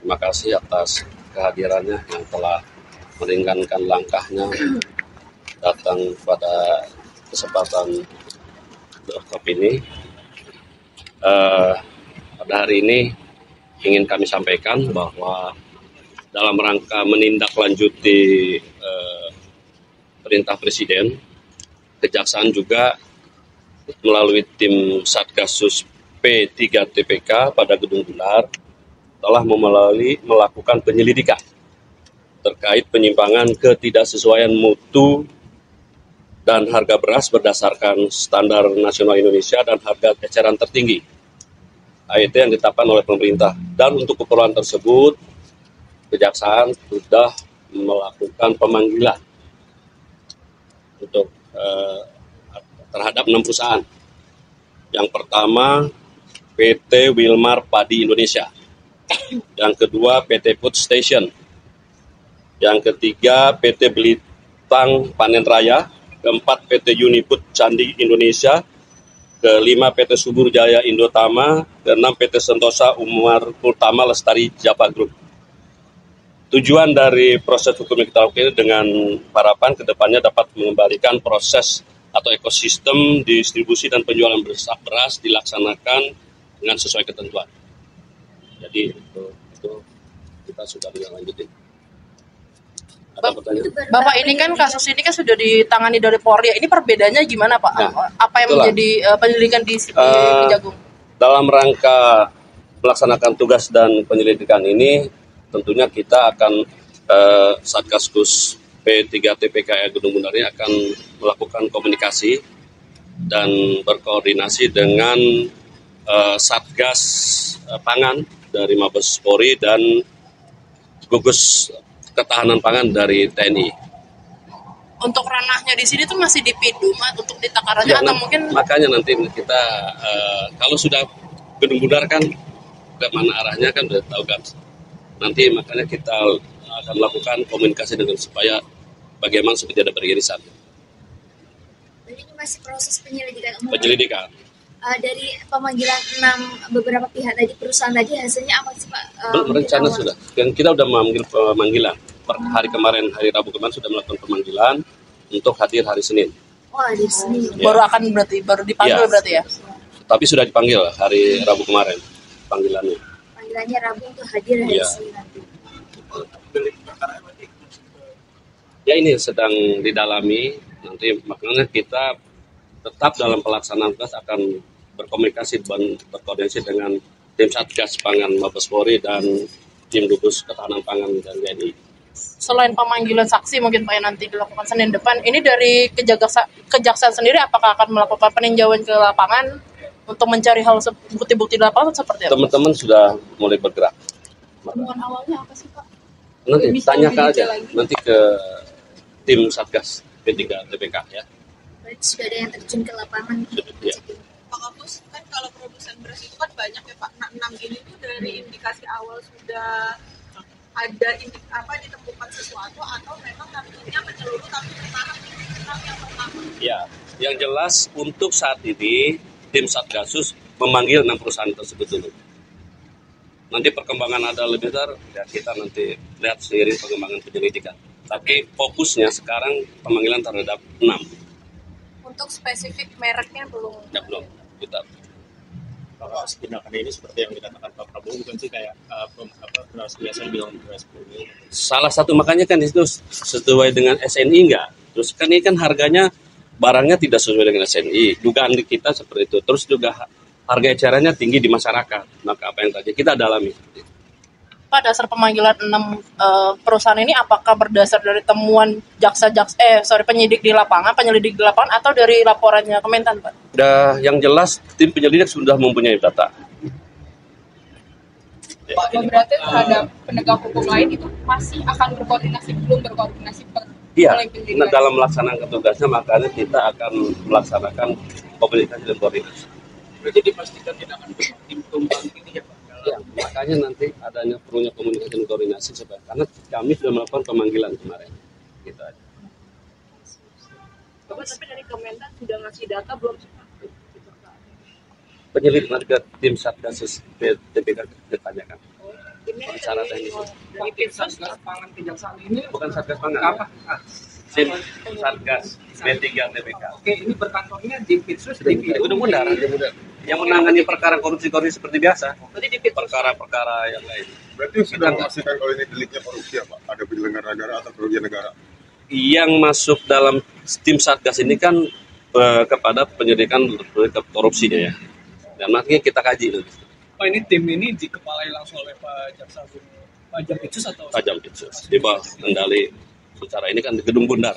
Terima kasih atas kehadirannya yang telah meringankan langkahnya datang pada kesempatan workshop ini. Pada hari ini ingin kami sampaikan bahwa dalam rangka menindaklanjuti perintah Presiden, Kejaksaan juga melalui tim Satgasus P3 TPK pada Gedung Gular telah melakukan penyelidikan terkait penyimpangan ketidaksesuaian mutu dan harga beras berdasarkan standar nasional Indonesia dan harga eceran tertinggi HET yang ditetapkan oleh pemerintah. Dan untuk keperluan tersebut, Kejaksaan sudah melakukan pemanggilan untuk terhadap 6 perusahaan. Yang pertama PT Wilmar Padi Indonesia, yang kedua PT Food Station, yang ketiga PT Belitang Panen Raya, keempat PT Uniput Candi Indonesia, kelima PT Subur Jaya Indotama, keenam PT Sentosa Umar Utama Lestari Java Group. Tujuan dari proses hukum yang kita lakukan ini dengan harapan kedepannya dapat mengembalikan proses atau ekosistem distribusi dan penjualan beras dilaksanakan dengan sesuai ketentuan. Jadi itu kita sudah menindaklanjuti. Ada pertanyaan? Bapak, ini kan kasus ini kan sudah ditangani dari Polri. Ini perbedaannya gimana, Pak? Nah, apa yang menjadi penyelidikan di Kejagung? Dalam rangka melaksanakan tugas dan penyelidikan ini, tentunya kita akan Satgasus P3 TPK Gedung Gular ini akan melakukan komunikasi dan berkoordinasi dengan Satgas Pangan dari Mabes Polri dan gugus ketahanan pangan dari TNI. Untuk ranahnya di sini tuh masih di PIDU, untuk di takarannya atau mungkin? Makanya nanti kita kalau sudah Gedung Gular kan ke mana arahnya kan udah tahu kan. Nanti makanya kita akan lakukan komunikasi dengan supaya bagaimana seperti ada beririsan. Ini masih proses penyelidikan umum. Penyelidikan. Dari pemanggilan 6 beberapa pihak tadi, perusahaan tadi, hasilnya apa sih, Pak? Belum, rencana sudah. Dan kita sudah memanggil pemanggilan. Hari kemarin, hari Rabu kemarin sudah melakukan pemanggilan untuk hadir hari Senin. Oh, hari Senin. Ya. Baru dipanggil berarti ya? Tapi sudah dipanggil hari Rabu kemarin panggilannya. Panggilannya Rabu untuk hadir hari Senin nanti. Ya, ini sedang didalami. Nanti makanya kita tetap dalam pelaksanaan tugas akan berkomunikasi dan berkoordinasi dengan tim Satgas Pangan Mabes Polri dan tim gugus ketahanan pangan dan TNI. Selain pemanggilan saksi mungkin Pak yang nanti dilakukan Senin depan, ini dari Kejaksaan sendiri apakah akan melakukan peninjauan ke lapangan untuk mencari hal bukti-bukti di lapangan seperti apa? Teman-teman sudah mulai bergerak. Temuan awalnya apa sih, Pak? Nanti tanyakan aja nanti ke tim Satgas P3 TPK ya. Berarti sudah ada yang terjun ke lapangan. Ya. Pak Kapus, kan kalau produsen beras itu kan banyak ya Pak. Nah, 6 ini tuh dari indikasi awal sudah ada ditemukan sesuatu atau memang nantinya menyeluruh tapi bertahap yang pertama? Ya, yang jelas untuk saat ini tim Satgasus memanggil 6 perusahaan tersebut dulu. Nanti perkembangan ada lebih besar, ya kita nanti lihat seiring perkembangan penyelidikan. Tapi fokusnya sekarang pemanggilan terhadap 6. Untuk spesifik mereknya belum? Ya, belum. Kita. Kalau tindakan ini seperti yang dikatakan Pak Prabowo, bukan sih kayak beras biasa bilang beras putih. Salah satu makanya kan itu sesuai dengan SNI enggak. Terus kan ini kan harganya barangnya tidak sesuai dengan SNI. Dugaan kita seperti itu. Terus juga harga ecerannya tinggi di masyarakat. Maka apa yang tadi kita dalami. Pak, dasar pemanggilan 6 perusahaan ini apakah berdasar dari temuan penyelidik di lapangan atau dari laporannya Kementan, Pak? Yang jelas tim penyelidik sudah mempunyai data. Pak, berarti terhadap penegak hukum lain itu masih akan belum berkoordinasi Iya, dalam melaksanakan tugasnya makanya kita akan melaksanakan komunikasi dan koordinasi. Berarti dipastikan tidak akan tim tumbang ini ya Pak? Ya, makanya nanti adanya perlunya komunikasi dan koordinasi karena kami sudah melakukan pemanggilan kemarin. Gitu aja. Bapak, tapi dari Kementan sudah ngasih data belum sih, Pak? Penyelidik nanti ke tim Satgasus TPK ditanyakan. Ini secara teknis. Dari tim Satgas Pangan Kejaksaan ini Bukan Satgas Pangan. apa? SIM Satgas B3 TPK. Oke, ini berkantornya di Pitsus di Gedung Bundar. Yang menangani perkara korupsi-korupsi seperti biasa. Berarti di Pitsus. Perkara-perkara yang lain. Berarti sudah memastikan kalau ini deliknya korupsi ya Pak? Ada penyelenggara negara atau kerugian negara? Yang masuk dalam tim Satgas ini kan kepada penyelidikan korupsinya ya. Dan nantinya kita kaji nanti. Pak, ini tim ini dikepalai langsung oleh Pak Jaksa Agung, Pak Jampitsus atau? Pak Jampitsus di bawah kendali secara ini kan di Gedung Bundar.